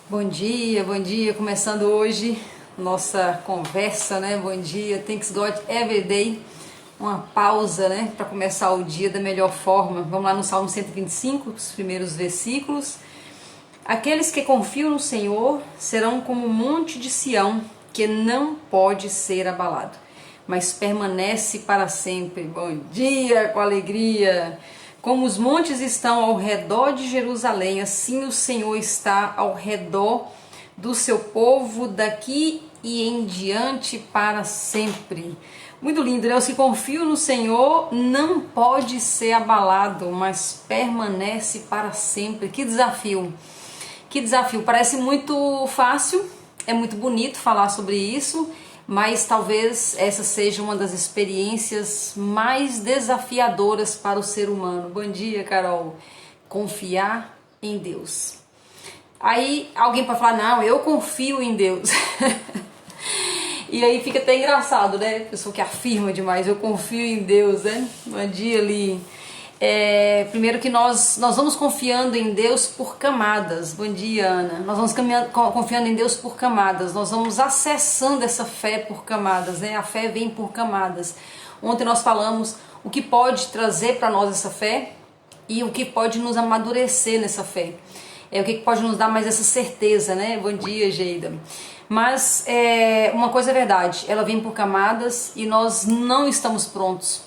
Bom dia, começando hoje nossa conversa, né? Bom dia, thanks God every day, uma pausa, né? Para começar o dia da melhor forma. Vamos lá no Salmo 125, os primeiros versículos. Aqueles que confiam no Senhor serão como um monte de Sião, que não pode ser abalado, mas permanece para sempre. Bom dia, com alegria! Como os montes estão ao redor de Jerusalém, assim o Senhor está ao redor do seu povo daqui e em diante para sempre. Muito lindo, né? Os que confiam no Senhor não pode ser abalado, mas permanece para sempre. Que desafio! Que desafio! Parece muito fácil, é muito bonito falar sobre isso, mas talvez essa seja uma das experiências mais desafiadoras para o ser humano. Bom dia, Carol. Confiar em Deus. Aí alguém pode falar, não, eu confio em Deus. E aí fica até engraçado, né? Pessoa que afirma demais, eu confio em Deus, né? Bom dia, ali. Primeiro que nós vamos confiando em Deus por camadas. Bom dia, Ana. Nós vamos confiando em Deus por camadas. Nós vamos acessando essa fé por camadas, né? A fé vem por camadas. Ontem nós falamos o que pode trazer para nós essa fé e o que pode nos amadurecer nessa fé. O que pode nos dar mais essa certeza, né? Bom dia, Geida. Mas uma coisa é verdade, ela vem por camadas e nós não estamos prontos.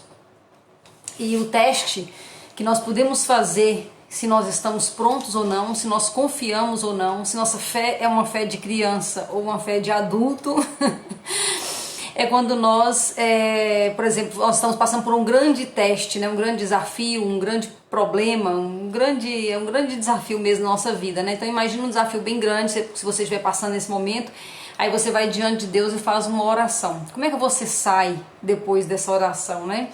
E o teste que nós podemos fazer, se nós estamos prontos ou não, se nós confiamos ou não, se nossa fé é uma fé de criança ou uma fé de adulto, é quando nós, por exemplo, nós estamos passando por um grande teste, né? Um grande desafio, um grande problema, um grande desafio mesmo na nossa vida, né? Então imagina um desafio bem grande, se você estiver passando nesse momento, aí você vai diante de Deus e faz uma oração. Como é que você sai depois dessa oração, né?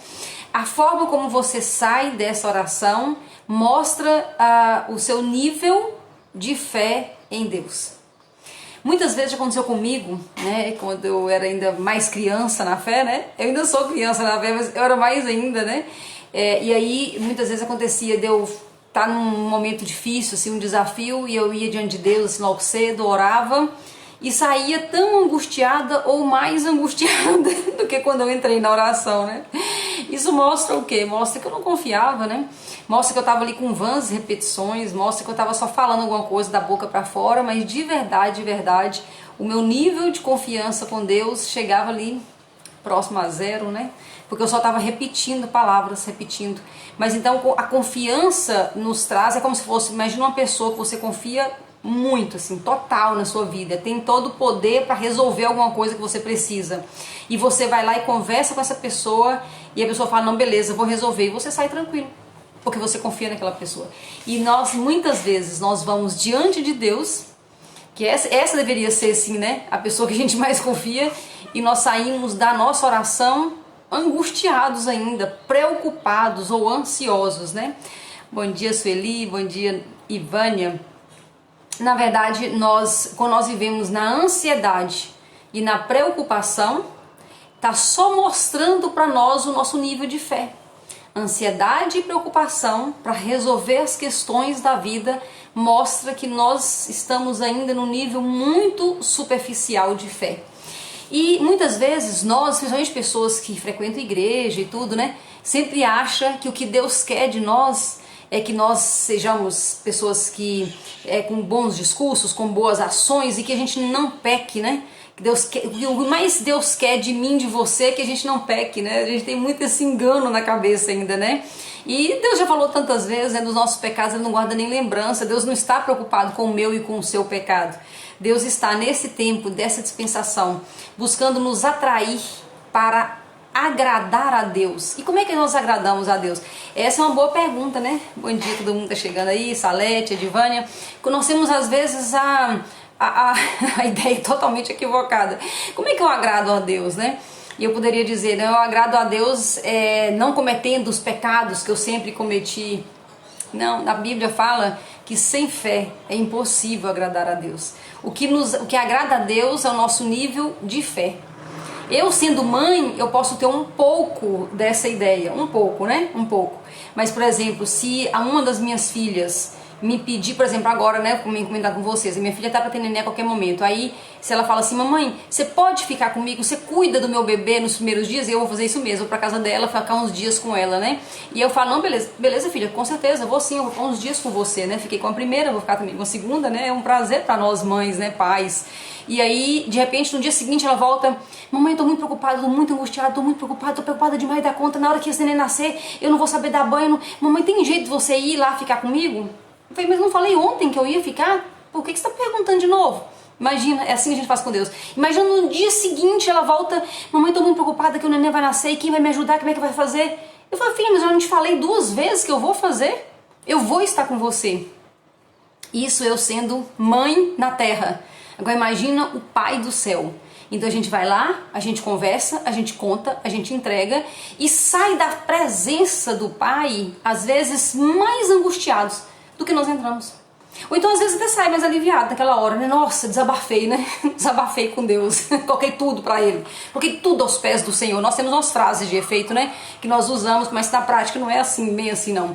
A forma como você sai dessa oração mostra o seu nível de fé em Deus. Muitas vezes já aconteceu comigo, né? Quando eu era ainda mais criança na fé, né? Eu ainda sou criança na fé, mas eu era mais ainda, né? E aí muitas vezes acontecia de eu estar num momento difícil, assim, um desafio, e eu ia diante de Deus, assim, logo cedo, orava, e saía tão angustiada ou mais angustiada do que quando eu entrei na oração, né? Isso mostra o quê? Mostra que eu não confiava, né? Mostra que eu estava ali com vãs repetições, mostra que eu estava só falando alguma coisa da boca para fora, mas de verdade, o meu nível de confiança com Deus chegava ali próximo a zero, né? Porque eu só estava repetindo palavras, repetindo. Mas então a confiança nos traz, é como se fosse, imagina uma pessoa que você confia muito, assim, total na sua vida, tem todo o poder para resolver alguma coisa que você precisa, e você vai lá e conversa com essa pessoa, e a pessoa fala, não, beleza, vou resolver, e você sai tranquilo, porque você confia naquela pessoa. E nós, muitas vezes, nós vamos diante de Deus, que essa deveria ser, assim, né, a pessoa que a gente mais confia, e nós saímos da nossa oração angustiados ainda, preocupados ou ansiosos, né? Bom dia, Sueli, bom dia, Ivânia. Na verdade, quando nós vivemos na ansiedade e na preocupação, está só mostrando para nós o nosso nível de fé. Ansiedade e preocupação para resolver as questões da vida mostra que nós estamos ainda num nível muito superficial de fé. E muitas vezes nós, principalmente pessoas que frequentam igreja e tudo, né, sempre acham que o que Deus quer de nós é que nós sejamos pessoas que com bons discursos, com boas ações, e que a gente não peque, né? O mais Deus quer de mim, de você, é que a gente não peque, né? A gente tem muito esse engano na cabeça ainda, né? E Deus já falou tantas vezes, né, dos nossos pecados Ele não guarda nem lembrança. Deus não está preocupado com o meu e com o seu pecado. Deus está nesse tempo, dessa dispensação, buscando nos atrair para agradar a Deus. E como é que nós agradamos a Deus? Essa é uma boa pergunta, né? Bom dia, todo mundo tá chegando aí, Salete, Edivânia. Nós temos às vezes a ideia totalmente equivocada. Como é que eu agrado a Deus, né? E eu poderia dizer, né, eu agrado a Deus não cometendo os pecados que eu sempre cometi. Não, a Bíblia fala que sem fé é impossível agradar a Deus. O que agrada a Deus é o nosso nível de fé. Eu, sendo mãe, eu posso ter um pouco dessa ideia, um pouco, né? Um pouco. Mas, por exemplo, se a uma das minhas filhas me pedir, por exemplo, agora, né, como eu comentado com vocês, a minha filha tá pra ter neném a qualquer momento, aí se ela fala assim, mamãe, você pode ficar comigo, você cuida do meu bebê nos primeiros dias, eu vou fazer isso mesmo, vou pra casa dela, ficar uns dias com ela, né, e eu falo, não, beleza filha, com certeza, vou sim, eu vou ficar uns dias com você, né, fiquei com a primeira, vou ficar também com a segunda, né, é um prazer pra nós mães, né, pais, e aí, de repente, no dia seguinte ela volta, mamãe, eu tô muito preocupada, tô muito angustiada, tô muito preocupada, tô preocupada demais da conta, na hora que esse neném nascer, eu não vou saber dar banho, mamãe, tem jeito de você ir lá ficar comigo? Eu falei, mas não falei ontem que eu ia ficar? Por que você está perguntando de novo? Imagina, é assim que a gente faz com Deus. Imagina no dia seguinte ela volta, mamãe, tô muito preocupada que o neném vai nascer e quem vai me ajudar, como é que vai fazer? Eu falei, filha, mas eu não te falei 2 vezes que eu vou fazer? Eu vou estar com você. Isso eu sendo mãe na terra. Agora imagina o pai do céu. Então a gente vai lá, a gente conversa, a gente conta, a gente entrega e sai da presença do pai, às vezes mais angustiados do que nós entramos. Ou então às vezes até sai mais aliviado naquela hora, né? Nossa, desabafei, né? Desabafei com Deus, coloquei tudo pra Ele, coloquei tudo aos pés do Senhor. Nós temos umas frases de efeito, né? Que nós usamos, mas na prática não é assim, bem assim não.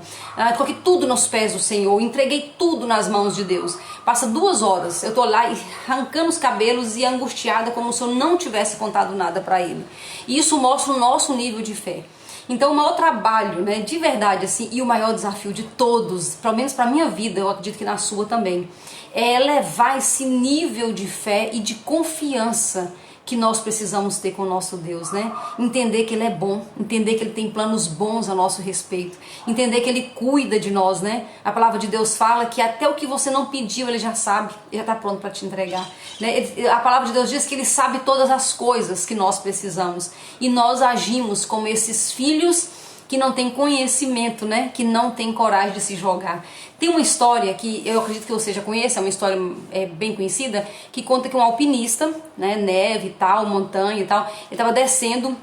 Coloquei tudo nos pés do Senhor, entreguei tudo nas mãos de Deus. Passa 2 horas, eu tô lá arrancando os cabelos e angustiada como se eu não tivesse contado nada pra Ele. E isso mostra o nosso nível de fé. Então o maior trabalho, né, de verdade, assim, e o maior desafio de todos, pelo menos para minha vida, eu acredito que na sua também, é elevar esse nível de fé e de confiança que nós precisamos ter com o nosso Deus, né? Entender que Ele é bom, entender que Ele tem planos bons a nosso respeito, entender que Ele cuida de nós, né? A palavra de Deus fala que até o que você não pediu Ele já sabe, Ele já está pronto para te entregar, né? A palavra de Deus diz que Ele sabe todas as coisas que nós precisamos e nós agimos como esses filhos que não tem conhecimento, né? Que não tem coragem de se jogar. Tem uma história que eu acredito que você já conhece, é uma história bem conhecida, que conta que um alpinista, né, neve e tal, montanha e tal, ele estava descendo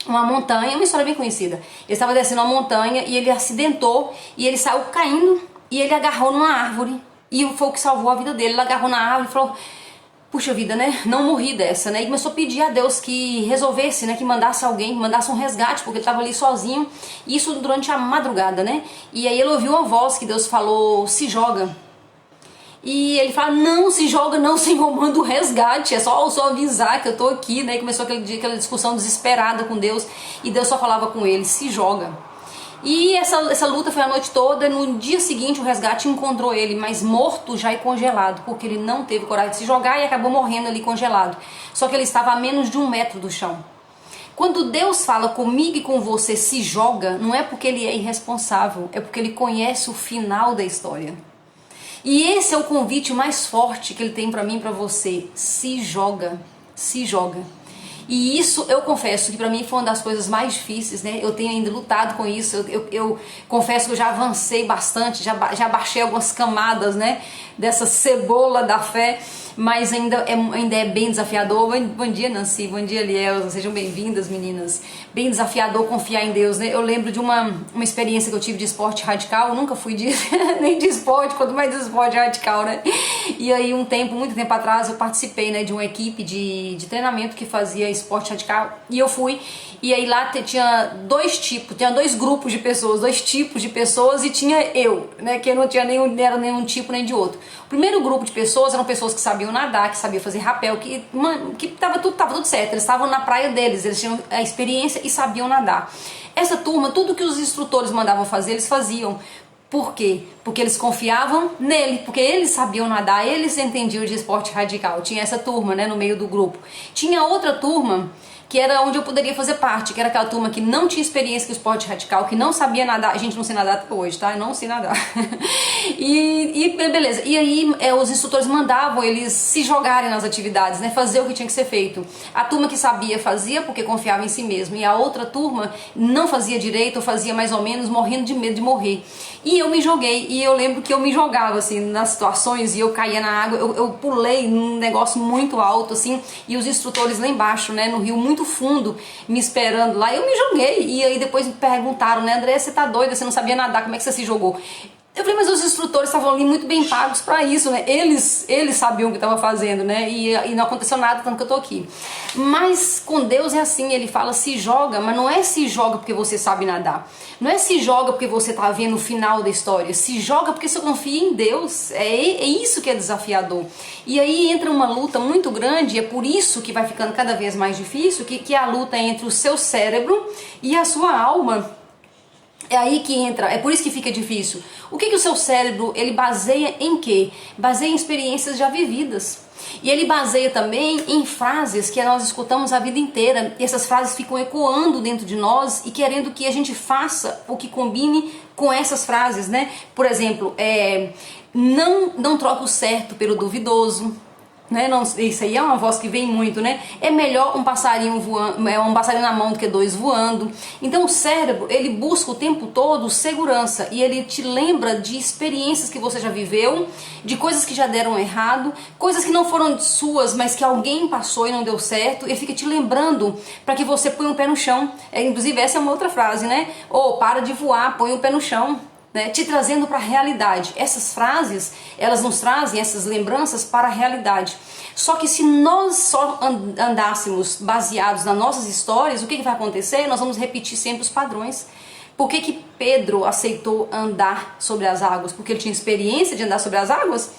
uma montanha, é uma história bem conhecida. Ele estava descendo uma montanha e ele acidentou e ele saiu caindo e ele agarrou numa árvore e foi o que salvou a vida dele. Ele agarrou na árvore e falou, puxa vida, né? Não morri dessa, né? E começou a pedir a Deus que resolvesse, né? Que mandasse alguém, que mandasse um resgate, porque ele estava ali sozinho. Isso durante a madrugada, né? E aí ele ouviu uma voz que Deus falou, se joga. E ele fala, não se joga não, Senhor, manda o resgate, é só avisar que eu tô aqui, né? E começou aquela discussão desesperada com Deus. E Deus só falava com ele, se joga. E essa luta foi a noite toda. No dia seguinte o resgate encontrou ele, mas morto já e congelado, porque ele não teve coragem de se jogar e acabou morrendo ali congelado. Só que ele estava a menos de 1 metro do chão. Quando Deus fala comigo e com você, se joga, não é porque Ele é irresponsável, é porque Ele conhece o final da história. E esse é o convite mais forte que Ele tem para mim e para você, se joga, se joga. E isso eu confesso que para mim foi uma das coisas mais difíceis, né? Eu tenho ainda lutado com isso, eu confesso que eu já avancei bastante, já baixei algumas camadas, né? Dessa cebola da fé, mas ainda é bem desafiador. Bom dia, Nancy, bom dia, Liel, sejam bem-vindas, meninas. Bem desafiador confiar em Deus, né? Eu lembro de uma experiência que eu tive de esporte radical, eu nunca fui nem de esporte, quanto mais de esporte radical, né? E aí muito tempo atrás, eu participei, né, de uma equipe de treinamento que fazia esporte radical, e eu fui, e aí lá tinha 2 grupos de pessoas, 2 tipos de pessoas, e tinha eu, né, que eu não era nenhum tipo nem de outro. O primeiro grupo de pessoas eram pessoas que sabiam nadar, que sabiam fazer rapel, que tava tudo certo, eles estavam na praia deles, eles tinham a experiência e sabiam nadar. Essa turma, tudo que os instrutores mandavam fazer, eles faziam. Por quê? Porque eles confiavam nele, porque eles sabiam nadar, eles entendiam de esporte radical. Tinha essa turma, né, no meio do grupo. Tinha outra turma que era onde eu poderia fazer parte, que era aquela turma que não tinha experiência com esporte radical, que não sabia nadar. A gente não sei nadar até hoje, tá? Eu não sei nadar. E beleza. E aí os instrutores mandavam eles se jogarem nas atividades, né? Fazer o que tinha que ser feito. A turma que sabia fazia porque confiava em si mesmo. E a outra turma não fazia direito, ou fazia mais ou menos, morrendo de medo de morrer. E eu me joguei, e eu lembro que eu me jogava, assim, nas situações, e eu caía na água, eu pulei num negócio muito alto, assim, e os instrutores lá embaixo, né, no rio muito fundo, me esperando lá, eu me joguei, e aí depois me perguntaram, né, André, você tá doida, você não sabia nadar, como é que você se jogou? Eu falei, mas os instrutores estavam ali muito bem pagos para isso, né? Eles sabiam o que estavam fazendo, né? E não aconteceu nada, tanto que eu tô aqui. Mas com Deus é assim, ele fala se joga, mas não é se joga porque você sabe nadar. Não é se joga porque você tá vendo o final da história. Se joga porque você confia em Deus. É isso que é desafiador. E aí entra uma luta muito grande, e é por isso que vai ficando cada vez mais difícil, que é a luta entre o seu cérebro e a sua alma. É aí que entra, é por isso que fica difícil. O que o seu cérebro, ele baseia em quê? Baseia em experiências já vividas. E ele baseia também em frases que nós escutamos a vida inteira. E essas frases ficam ecoando dentro de nós e querendo que a gente faça o que combine com essas frases, né? Por exemplo, não troca o certo pelo duvidoso. Né? Não, isso aí é uma voz que vem muito, né? É melhor um passarinho voando, um passarinho na mão do que dois voando. Então o cérebro, ele busca o tempo todo segurança e ele te lembra de experiências que você já viveu, de coisas que já deram errado, coisas que não foram suas, mas que alguém passou e não deu certo. Ele fica te lembrando para que você ponha o pé no chão. Inclusive essa é uma outra frase, né? Ou para de voar, põe o pé no chão. Né, te trazendo para a realidade. Essas frases, elas nos trazem essas lembranças para a realidade. Só que se nós só andássemos baseados nas nossas histórias, o que vai acontecer? Nós vamos repetir sempre os padrões. Por que Pedro aceitou andar sobre as águas? Porque ele tinha experiência de andar sobre as águas?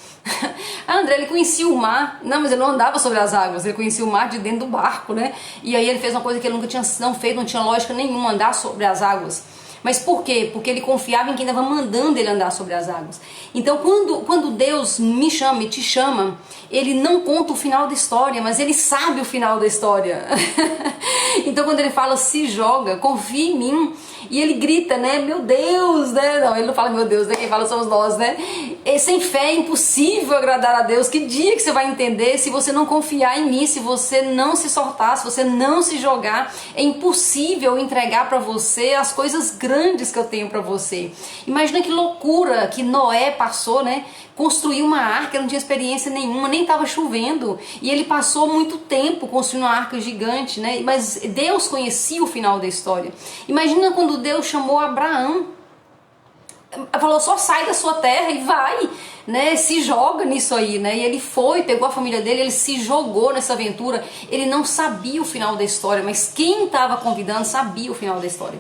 André, ele conhecia o mar. Não, mas ele não andava sobre as águas, ele conhecia o mar de dentro do barco, né? E aí ele fez uma coisa que ele nunca tinha feito, não tinha lógica nenhuma, andar sobre as águas. Mas por quê? Porque ele confiava em quem estava mandando ele andar sobre as águas. Então quando Deus me chama e te chama, ele não conta o final da história, mas ele sabe o final da história. Então quando ele fala se joga, confia em mim, e ele grita, né, meu Deus, né? Não, ele não fala meu Deus, né? Quem fala somos nós, né? Sem fé é impossível agradar a Deus. Que dia que você vai entender se você não confiar em mim, se você não se soltar, se você não se jogar? É impossível entregar para você as coisas grandes que eu tenho para você. Imagina que loucura que Noé passou, né? Construiu uma arca, não tinha experiência nenhuma, nem estava chovendo, e ele passou muito tempo construindo uma arca gigante, né? Mas Deus conhecia o final da história. Imagina quando Deus chamou Abraão, falou, só sai da sua terra e vai, né? Se joga nisso aí, né? E ele foi, pegou a família dele, ele se jogou nessa aventura. Ele não sabia o final da história, mas quem estava convidando sabia o final da história.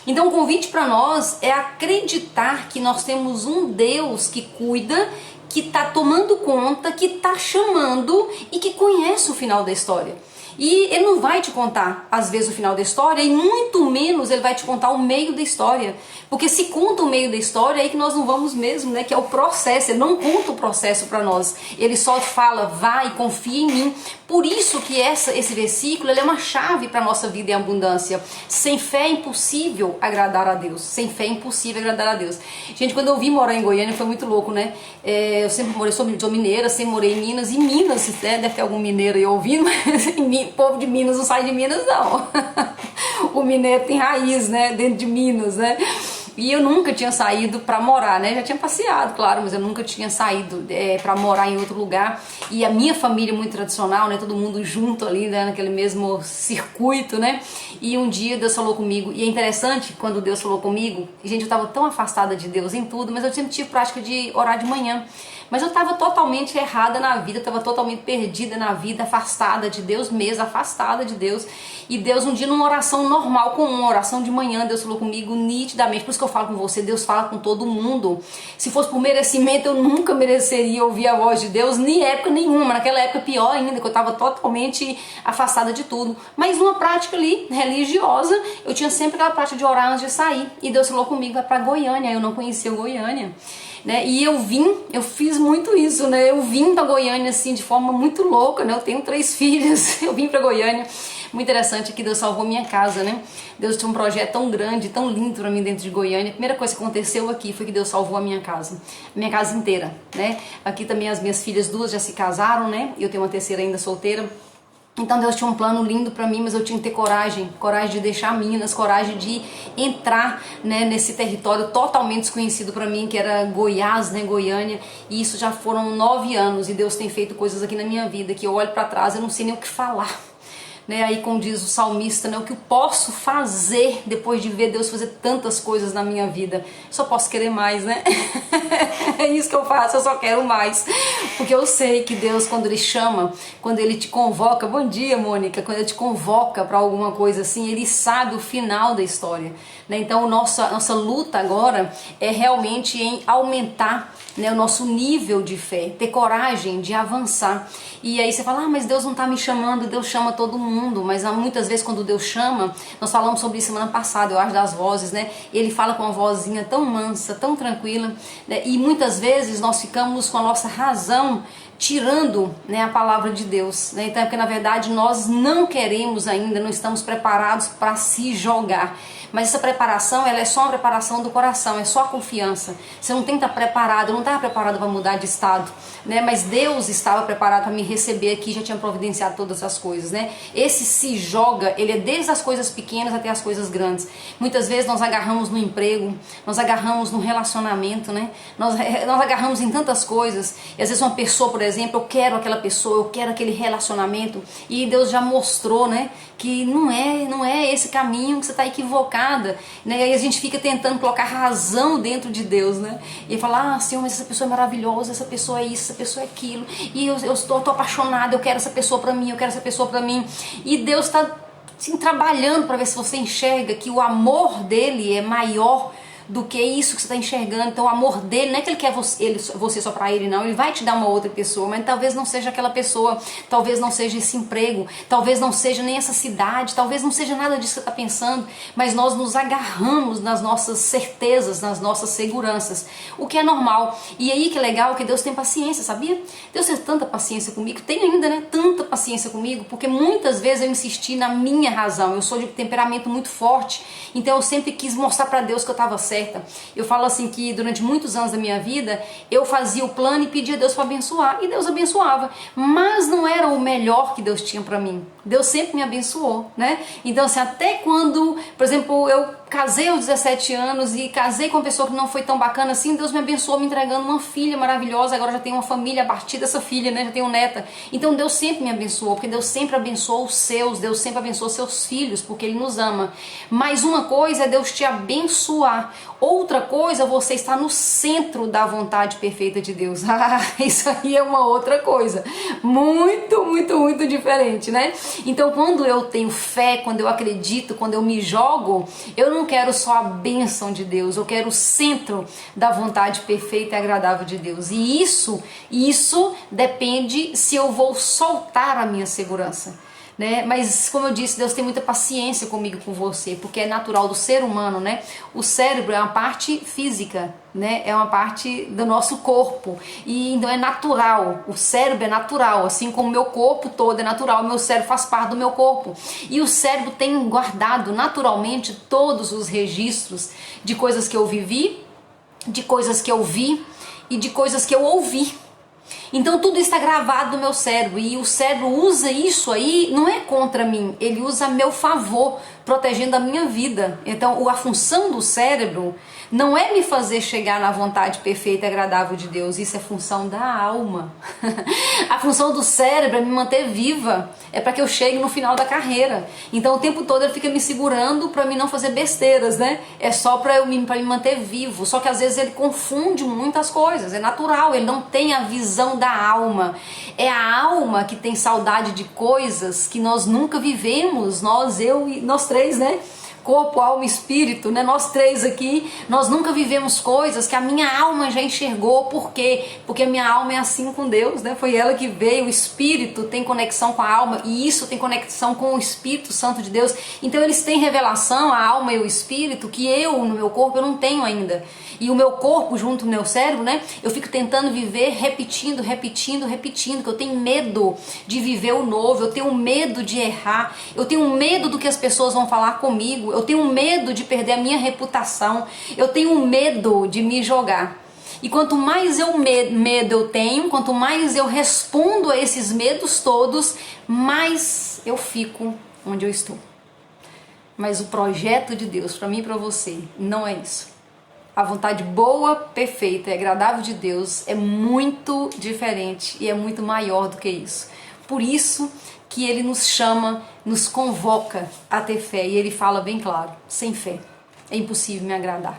Então o convite para nós é acreditar que nós temos um Deus que cuida, que está tomando conta, que está chamando e que conhece o final da história. E ele não vai te contar, às vezes, o final da história, e muito menos ele vai te contar o meio da história. Porque se conta o meio da história, é aí que nós não vamos mesmo, né? Que é o processo. Ele não conta o processo para nós. Ele só fala, vai, confia em mim. Por isso que esse versículo ele é uma chave para a nossa vida em abundância. Sem fé é impossível agradar a Deus. Sem fé é impossível agradar a Deus. Gente, quando eu vim morar em Goiânia, foi muito louco, né? Eu sempre morei, sou mineira, sempre morei em Minas. E Minas, né? Deve ter algum mineiro aí ouvindo, mas o povo de Minas não sai de Minas, não. O mineiro tem raiz, né? Dentro de Minas, né? E eu nunca tinha saído para morar, né? Já tinha passeado, claro, mas eu nunca tinha saído para morar em outro lugar. E a minha família é muito tradicional, né? Todo mundo junto ali, né? Naquele mesmo circuito, né? E um dia Deus falou comigo. E é interessante quando Deus falou comigo, gente, eu estava tão afastada de Deus em tudo, mas eu sempre tive prática de orar de manhã. Mas eu estava totalmente errada na vida, estava totalmente perdida na vida, afastada de Deus mesmo, afastada de Deus. E Deus um dia numa oração normal, com uma oração de manhã, Deus falou comigo nitidamente. Por isso que eu falo com você, Deus fala com todo mundo. Se fosse por merecimento, eu nunca mereceria ouvir a voz de Deus, nem época nenhuma. Naquela época pior ainda, que eu estava totalmente afastada de tudo. Mas numa prática ali, religiosa, eu tinha sempre aquela prática de orar antes de sair. E Deus falou comigo, vai pra Goiânia. Eu não conhecia Goiânia. Né? E eu fiz muito isso, né? Eu vim pra Goiânia assim de forma muito louca, né? Eu tenho 3 filhos, eu vim pra Goiânia. Muito interessante que Deus salvou minha casa, né? Deus tinha um projeto tão grande, tão lindo pra mim dentro de Goiânia. A primeira coisa que aconteceu aqui foi que Deus salvou a minha casa inteira, né? Aqui também as minhas filhas 2 já se casaram, né? E eu tenho uma terceira ainda solteira. Então Deus tinha um plano lindo para mim, mas eu tinha que ter coragem de deixar Minas, coragem de entrar, né, nesse território totalmente desconhecido para mim, que era Goiás, né, Goiânia, e isso já foram 9 anos, e Deus tem feito coisas aqui na minha vida, que eu olho para trás e não sei nem o que falar. né? Aí como diz o salmista, né? O que eu posso fazer depois de ver Deus fazer tantas coisas na minha vida? Só posso querer mais, né? É isso que eu faço, eu só quero mais. Porque eu sei que Deus, quando Ele chama, quando Ele te convoca, bom dia, Mônica, quando Ele te convoca para alguma coisa assim, Ele sabe o final da história, né? Então nossa luta agora é realmente em aumentar, né, o nosso nível de fé, ter coragem de avançar. E aí você fala, mas Deus não está me chamando. Deus chama todo mundo, mas muitas vezes quando Deus chama, nós falamos sobre isso semana passada, eu acho, das vozes, né? Ele fala com uma vozinha tão mansa, tão tranquila, né? E muitas vezes nós ficamos com a nossa razão tirando, né, a palavra de Deus, né? Então é porque na verdade nós não queremos ainda, não estamos preparados para se jogar. Mas essa preparação, ela é só uma preparação do coração, é só a confiança. Você não tem que estar preparado, eu não estava preparado para mudar de estado, né? Mas Deus estava preparado para me receber aqui, já tinha providenciado todas as coisas, né? Esse se joga, ele é desde as coisas pequenas até as coisas grandes. Muitas vezes nós agarramos no emprego, nós agarramos no relacionamento, né? Nós agarramos em tantas coisas. E às vezes uma pessoa, por exemplo, eu quero aquela pessoa, eu quero aquele relacionamento, e Deus já mostrou, né, que não é esse caminho, que você está equivocada, né? E aí a gente fica tentando colocar razão dentro de Deus, né? E falar, Senhor, mas essa pessoa é maravilhosa, essa pessoa é isso, essa pessoa é aquilo, e eu estou apaixonada, eu quero essa pessoa para mim, eu quero essa pessoa para mim. E Deus está assim, trabalhando para ver se você enxerga que o amor dele é maior do que isso que você está enxergando. Então o amor dele, não é que ele quer você só para ele, não. Ele vai te dar uma outra pessoa, mas talvez não seja aquela pessoa, talvez não seja esse emprego, talvez não seja nem essa cidade, talvez não seja nada disso que você está pensando, mas nós nos agarramos nas nossas certezas, nas nossas seguranças, o que é normal. E aí que é legal, que Deus tem paciência, sabia? Deus tem tanta paciência comigo, tem ainda, né? Tanta paciência comigo, porque muitas vezes eu insisti na minha razão. Eu sou de temperamento muito forte, então eu sempre quis mostrar para Deus que eu estava certa. Eu falo assim que durante muitos anos da minha vida eu fazia o plano e pedia a Deus para abençoar, e Deus abençoava, mas não era o melhor que Deus tinha para mim. Deus sempre me abençoou, né? Então assim, até quando, por exemplo, eu casei aos 17 anos e casei com uma pessoa que não foi tão bacana assim, Deus me abençoou me entregando uma filha maravilhosa. Agora já tenho uma família a partir dessa filha, né? Já tenho neta. Então Deus sempre me abençoou, porque Deus sempre abençoou os seus, Deus sempre abençoou seus filhos, porque Ele nos ama. Mas uma coisa é Deus te abençoar, outra coisa é você estar no centro da vontade perfeita de Deus. Isso aí é uma outra coisa, muito, muito, muito diferente, né? Então quando eu tenho fé, quando eu acredito, quando eu me jogo, eu não quero só a bênção de Deus, eu quero o centro da vontade perfeita e agradável de Deus. E isso depende se eu vou soltar a minha segurança, né? Mas como eu disse, Deus tem muita paciência comigo, com você, porque é natural do ser humano, né? O cérebro é uma parte física, né? É uma parte do nosso corpo, e então é natural. O cérebro é natural, assim como o meu corpo todo é natural. O meu cérebro faz parte do meu corpo, e o cérebro tem guardado naturalmente todos os registros de coisas que eu vivi, de coisas que eu vi e de coisas que eu ouvi. Então tudo está gravado no meu cérebro, e o cérebro usa isso aí, não é contra mim, ele usa a meu favor, protegendo a minha vida. Então a função do cérebro não é me fazer chegar na vontade perfeita e agradável de Deus, isso é função da alma. A função do cérebro é me manter viva, é para que eu chegue no final da carreira. Então o tempo todo ele fica me segurando para mim não fazer besteiras, né? É só para me manter vivo. Só que às vezes ele confunde muitas coisas, é natural, ele não tem a visão da alma. É a alma que tem saudade de coisas que nós nunca vivemos, eu e nós três, né? Corpo, alma e espírito, né? Nós três aqui, nós nunca vivemos coisas que a minha alma já enxergou. Por quê? Porque a minha alma é assim com Deus, né? Foi ela que veio. O espírito tem conexão com a alma, e isso tem conexão com o Espírito Santo de Deus. Então eles têm revelação, a alma e o espírito, que eu, no meu corpo, eu não tenho ainda. E o meu corpo junto com o meu cérebro, né? Eu fico tentando viver repetindo, que eu tenho medo de viver o novo, eu tenho medo de errar, eu tenho medo do que as pessoas vão falar comigo, eu tenho medo de perder a minha reputação, eu tenho medo de me jogar. E quanto mais medo eu tenho, quanto mais eu respondo a esses medos todos, mais eu fico onde eu estou. Mas o projeto de Deus para mim e para você não é isso. A vontade boa, perfeita e agradável de Deus é muito diferente e é muito maior do que isso. Por isso que ele nos chama, nos convoca a ter fé. E ele fala bem claro, sem fé é impossível me agradar.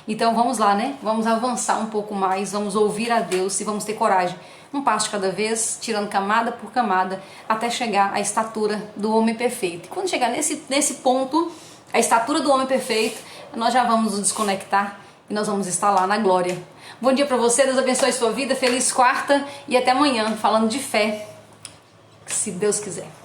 Então vamos lá, né? Vamos avançar um pouco mais, vamos ouvir a Deus e vamos ter coragem. Um passo de cada vez, tirando camada por camada, até chegar à estatura do homem perfeito. E quando chegar nesse ponto, a estatura do homem perfeito, nós já vamos nos desconectar e nós vamos estar lá na glória. Bom dia para você, Deus abençoe a sua vida, feliz quarta e até amanhã, falando de fé, se Deus quiser.